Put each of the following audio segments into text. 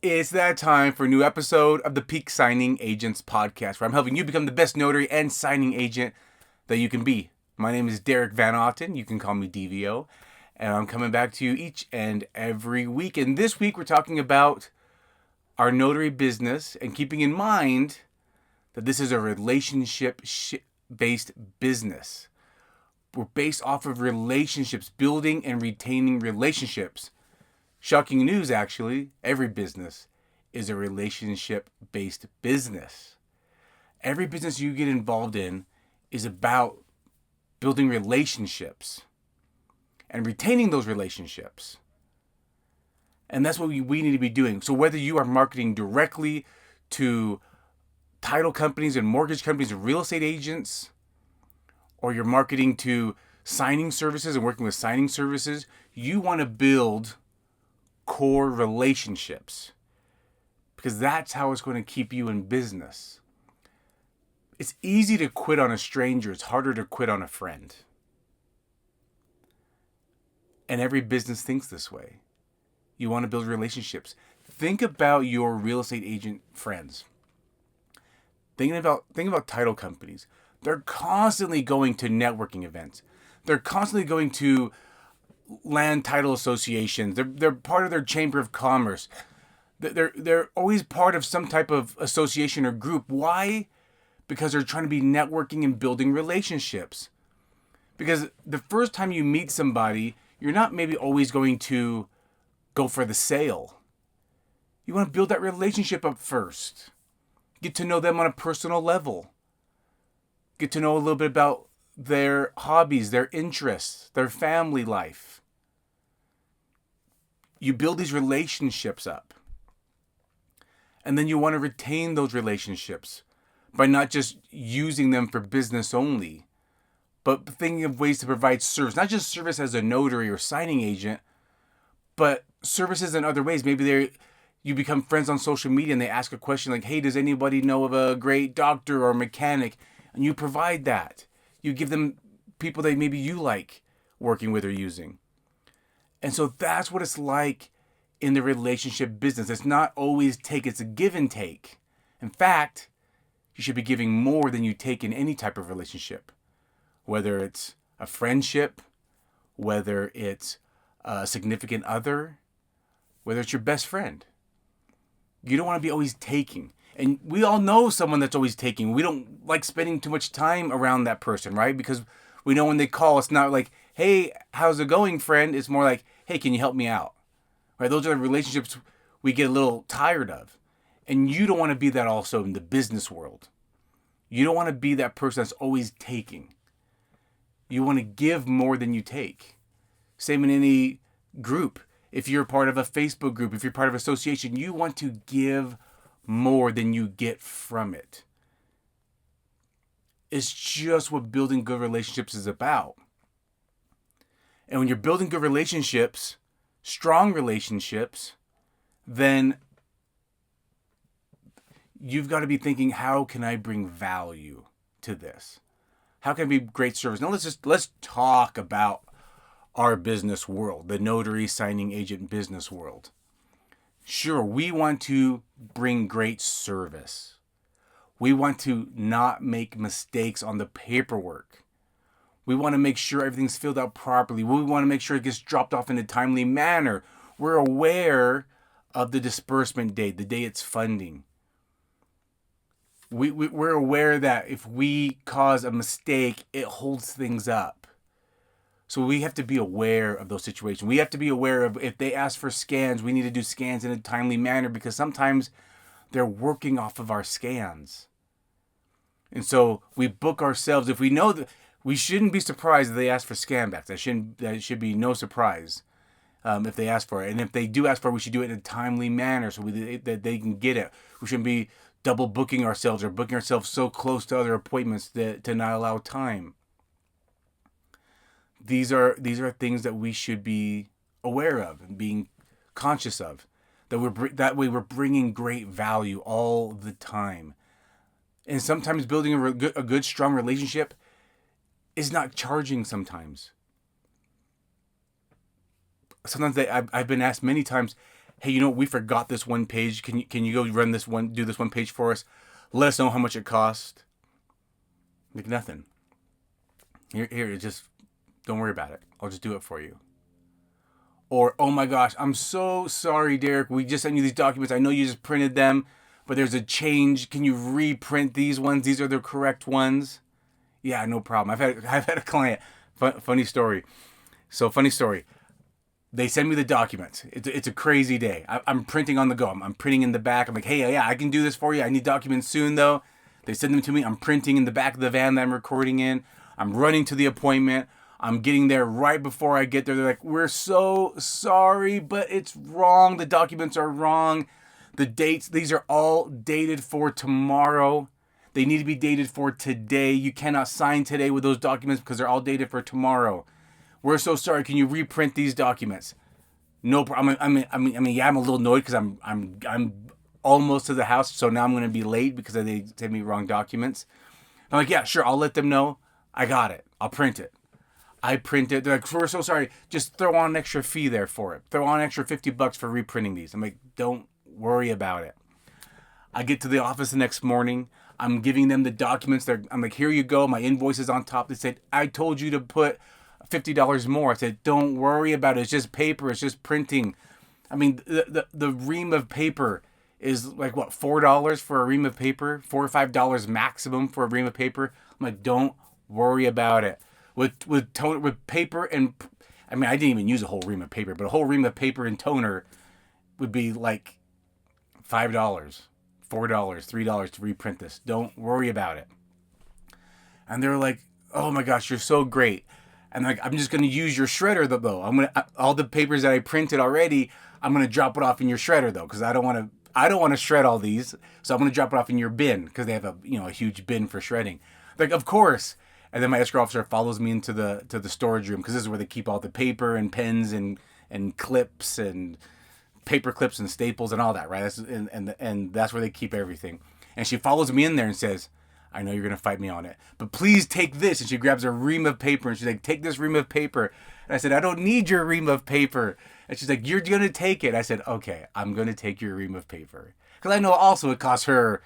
It's that time for a new episode of the Peak Signing Agents podcast, where I'm helping you become the best notary and signing agent that you can be. My name is Derek Van Otten. You can call me DVO. And I'm coming back to you each and every week. And this week we're talking about our notary business and keeping in mind that this is a relationship-based business. We're based off of relationships, building and retaining relationships. Shocking news, actually, every business is a relationship-based business. Every business you get involved in is about building relationships and retaining those relationships. And that's what we need to be doing. So whether you are marketing directly to title companies and mortgage companies and real estate agents, or you're marketing to signing services and working with signing services, you want to build core relationships, because that's how it's going to keep you in business. It's easy to quit on a stranger. It's harder to quit on a friend. And every business thinks this way. You want to build relationships. Think about your real estate agent friends. Think about title companies. They're constantly going to networking events. They're constantly going to land title associations. They're part of their chamber of commerce. They're always part of some type of association or group. Why? Because they're trying to be networking and building relationships. Because the first time you meet somebody, you're not maybe always going to go for the sale. You want to build that relationship up first. Get to know them on a personal level. Get to know a little bit about their hobbies, their interests, their family life. You build these relationships up. And then you want to retain those relationships by not just using them for business only, but thinking of ways to provide service. Not just service as a notary or signing agent, but services in other ways. Maybe you become friends on social media and they ask a question like, hey, does anybody know of a great doctor or mechanic? And you provide that. You give them people that maybe you like working with or using. And so that's what it's like in the relationship business. It's not always take, it's a give and take. In fact, you should be giving more than you take in any type of relationship. Whether it's a friendship, whether it's a significant other, whether it's your best friend. You don't want to be always taking. And we all know someone that's always taking. We don't like spending too much time around that person, right? Because we know when they call, it's not like, hey, how's it going, friend? It's more like, hey, can you help me out? Right? Those are the relationships we get a little tired of. And you don't want to be that also in the business world. You don't want to be that person that's always taking. You want to give more than you take. Same in any group. If you're part of a Facebook group, if you're part of an association, you want to give more than you get from it. It's just what building good relationships is about. And when you're building good relationships, strong relationships, then you've got to be thinking, how can I bring value to this? How can I be great service? Now let's talk about our business world, the notary signing agent business world. Sure, we want to bring great service. We want to not make mistakes on the paperwork. We want to make sure everything's filled out properly. We want to make sure it gets dropped off in a timely manner. We're aware of the disbursement date, the day it's funding. We're aware that if we cause a mistake, it holds things up. So we have to be aware of those situations. We have to be aware of if they ask for scans, we need to do scans in a timely manner, because sometimes they're working off of our scans. And so we book ourselves. If we know that, we shouldn't be surprised if they ask for scan backs. That should be no surprise if they ask for it. And if they do ask for it, we should do it in a timely manner so that they can get it. We shouldn't be double booking ourselves or booking ourselves so close to other appointments to not allow time. These are things that we should be aware of and being conscious of. That way we're bringing great value all the time. And sometimes building a good, strong relationship is not charging sometimes. Sometimes I've been asked many times, hey, you know, we forgot this one page. Can you go do this one page for us? Let us know how much it cost. Like nothing. Here, just don't worry about it. I'll just do it for you. Or, oh my gosh, I'm so sorry, Derek. We just sent you these documents. I know you just printed them, but there's a change. Can you reprint these ones? These are the correct ones. Yeah, no problem. I've had a client. Funny story. So funny story. They send me the documents. It's a crazy day. I'm printing on the go. I'm printing in the back. I'm like, hey, yeah, I can do this for you. I need documents soon, though. They send them to me. I'm printing in the back of the van that I'm recording in. I'm running to the appointment. I'm getting there right before I get there. They're like, we're so sorry, but it's wrong. The documents are wrong. The dates, these are all dated for tomorrow. They need to be dated for today. You cannot sign today with those documents because they're all dated for tomorrow. We're so sorry. Can you reprint these documents? No problem. Yeah, I'm a little annoyed because I'm almost to the house, so now I'm going to be late because they sent me wrong documents. I'm like, yeah, sure. I'll let them know. I got it. I'll print it. I print it. They're like, we're so sorry. Just throw on an extra fee there for it. Throw on an extra $50 for reprinting these. I'm like, don't worry about it. I get to the office the next morning. I'm giving them the documents. I'm like, here you go. My invoice is on top. They said, I told you to put $50 more. I said, don't worry about it. It's just paper. It's just printing. I mean, the ream of paper is like, what, $4 for a ream of paper? $4 or $5 maximum for a ream of paper. I'm like, don't worry about it. With paper and, I mean, I didn't even use a whole ream of paper, but a whole ream of paper and toner would be like $5, $4, $3 to reprint this. Don't worry about it. And they're like, oh my gosh, you're so great. And like, I'm just going to use your shredder though. All the papers that I printed already, I'm going to drop it off in your shredder though, because I don't want to shred all these. So I'm going to drop it off in your bin because they have a huge bin for shredding. Like, of course. And then my escrow officer follows me into the storage room because this is where they keep all the paper and pens and clips and paper clips and staples and all that, right? And that's where they keep everything. And she follows me in there and says, I know you're going to fight me on it, but please take this. And she grabs a ream of paper and she's like, take this ream of paper. And I said, I don't need your ream of paper. And she's like, you're going to take it. I said, okay, I'm going to take your ream of paper. Because I know also it costs her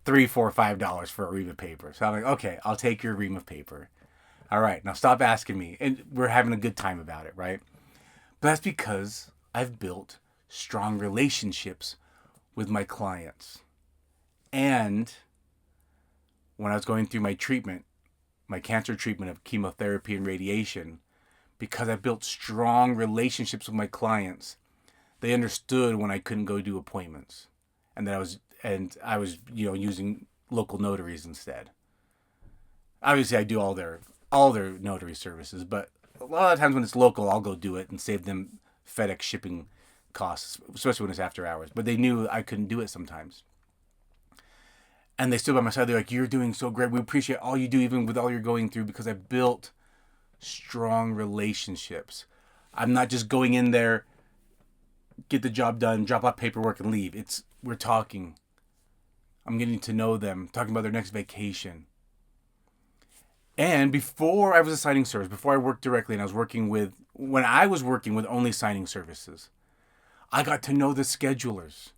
$3, $4, $5 for a ream of paper. So I'm like, okay, I'll take your ream of paper. All right, now stop asking me. And we're having a good time about it, right? But that's because I've built strong relationships with my clients. And when I was going through my treatment, my cancer treatment of chemotherapy and radiation, because I built strong relationships with my clients, they understood when I couldn't go do appointments. And I was using local notaries instead. Obviously, I do all their notary services, but a lot of times when it's local, I'll go do it and save them FedEx shipping costs, especially when it's after hours. But they knew I couldn't do it sometimes. And they stood by my side. They're like, you're doing so great. We appreciate all you do, even with all you're going through, because I built strong relationships. I'm not just going in there, get the job done, drop off paperwork, and leave. We're talking. I'm getting to know them, talking about their next vacation. And before I was a signing service, before I worked directly, and when I was working with only signing services, I got to know the schedulers.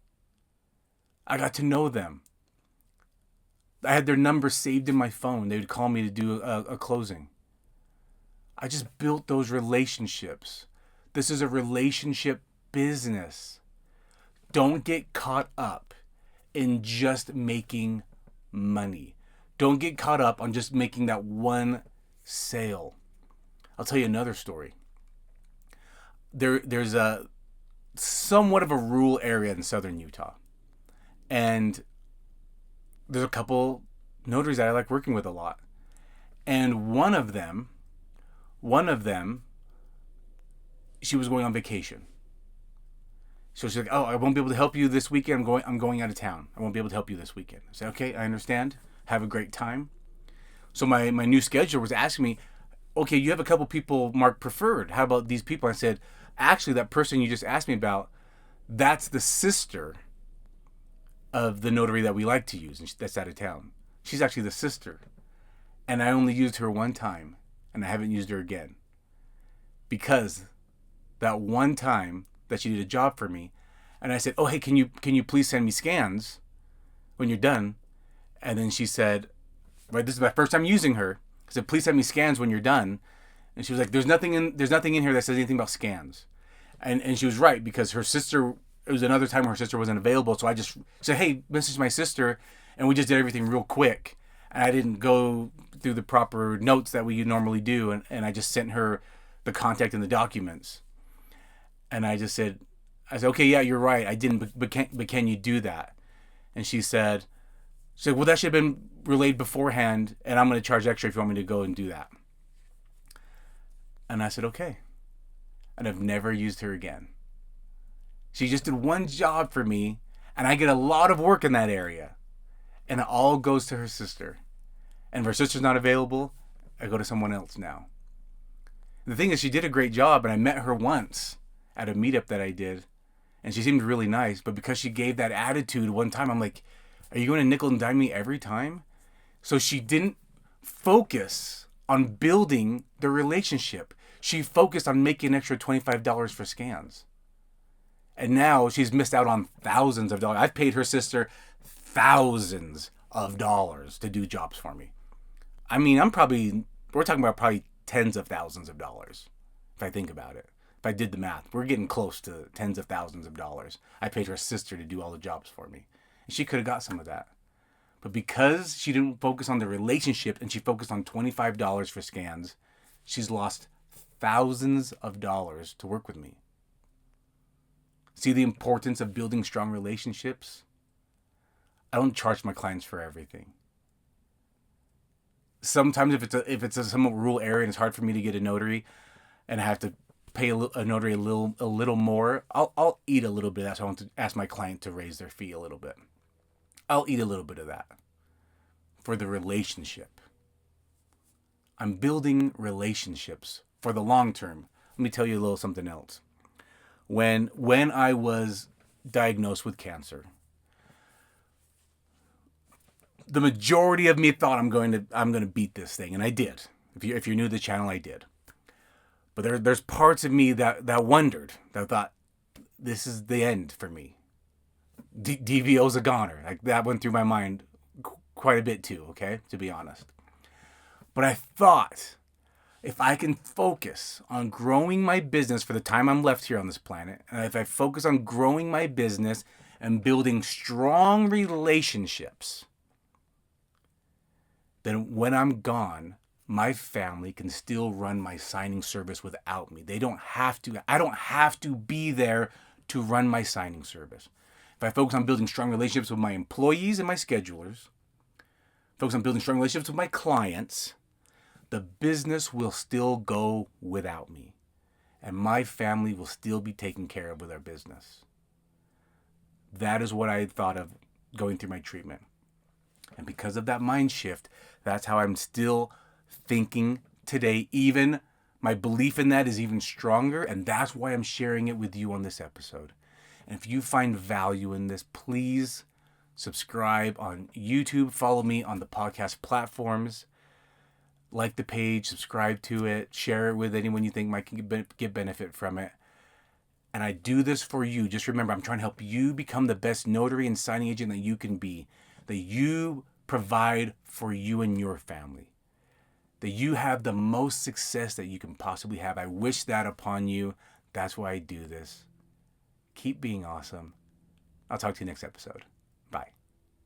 I got to know them. I had their number saved in my phone. They would call me to do a closing. I just built those relationships. This is a relationship business. Don't get caught up in just making money. Don't get caught up on just making that one sale. I'll tell you another story. There's a somewhat of a rural area in southern Utah. And there's a couple notaries that I like working with a lot. And one of them, she was going on vacation. So she's like, oh, I won't be able to help you this weekend. I'm going out of town. I won't be able to help you this weekend. I said, okay, I understand. Have a great time. So my new scheduler was asking me, okay, you have a couple people marked preferred. How about these people? I said, actually, that person you just asked me about, that's the sister of the notary that we like to use, and that's out of town. She's actually the sister. And I only used her one time, and I haven't used her again. Because that one time that she did a job for me, And I said, oh, hey, can you please send me scans when you're done? And then she said, right, this is my first time using her. I said, please send me scans when you're done. And she was like, there's nothing in here that says anything about scans. And she was right, because her sister, it was another time where her sister wasn't available. So I just said, hey, message my sister. And we just did everything real quick. And I didn't go through the proper notes that we normally do. And I just sent her the contact and the documents. And I said, okay, yeah, you're right. I didn't, but can you do that? And she said, well, that should have been relayed beforehand, and I'm going to charge extra if you want me to go and do that. And I said, okay. And I've never used her again. She just did one job for me, and I get a lot of work in that area. And it all goes to her sister. And if her sister's not available, I go to someone else now. The thing is, she did a great job, and I met her once at a meetup that I did, and she seemed really nice, but because she gave that attitude one time, I'm like, are you going to nickel and dime me every time? So she didn't focus on building the relationship. She focused on making an extra $25 for scans. And now she's missed out on thousands of dollars. I've paid her sister thousands of dollars to do jobs for me. I mean, we're talking about probably tens of thousands of dollars, if I think about it. If I did the math, we're getting close to tens of thousands of dollars. I paid her sister to do all the jobs for me. And she could have got some of that. But because she didn't focus on the relationship and she focused on $25 for scans, she's lost thousands of dollars to work with me. See the importance of building strong relationships? I don't charge my clients for everything. Sometimes if it's a somewhat rural area and it's hard for me to get a notary, and I have to pay a notary a little more, I'll eat a little bit of that. So I want to ask my client to raise their fee a little bit. I'll eat a little bit of that for the relationship. I'm building relationships for the long term. Let me tell you a little something else. When I was diagnosed with cancer, the majority of me thought I'm going to beat this thing, and I did. If you're new to the channel, I did. But there's parts of me that wondered, that thought, this is the end for me. DVO's a goner. Like, that went through my mind quite a bit too, okay, to be honest. But I thought, if I can focus on growing my business for the time I'm left here on this planet, and if I focus on growing my business and building strong relationships, then when I'm gone, my family can still run my signing service without me. I don't have to be there to run my signing service. If I focus on building strong relationships with my employees and my schedulers, focus on building strong relationships with my clients, the business will still go without me. And my family will still be taken care of with our business. That is what I thought of going through my treatment. And because of that mind shift, that's how I'm still thinking today. Even my belief in that is even stronger, and that's why I'm sharing it with you on this episode. And if you find value in this, please subscribe on YouTube, follow me on the podcast platforms, like the page, subscribe to it, share it with anyone you think might get benefit from it. And I do this for you. Just remember, I'm trying to help you become the best notary and signing agent that you can be, that you provide for you and your family, that you have the most success that you can possibly have. I wish that upon you. That's why I do this. Keep being awesome. I'll talk to you next episode. Bye.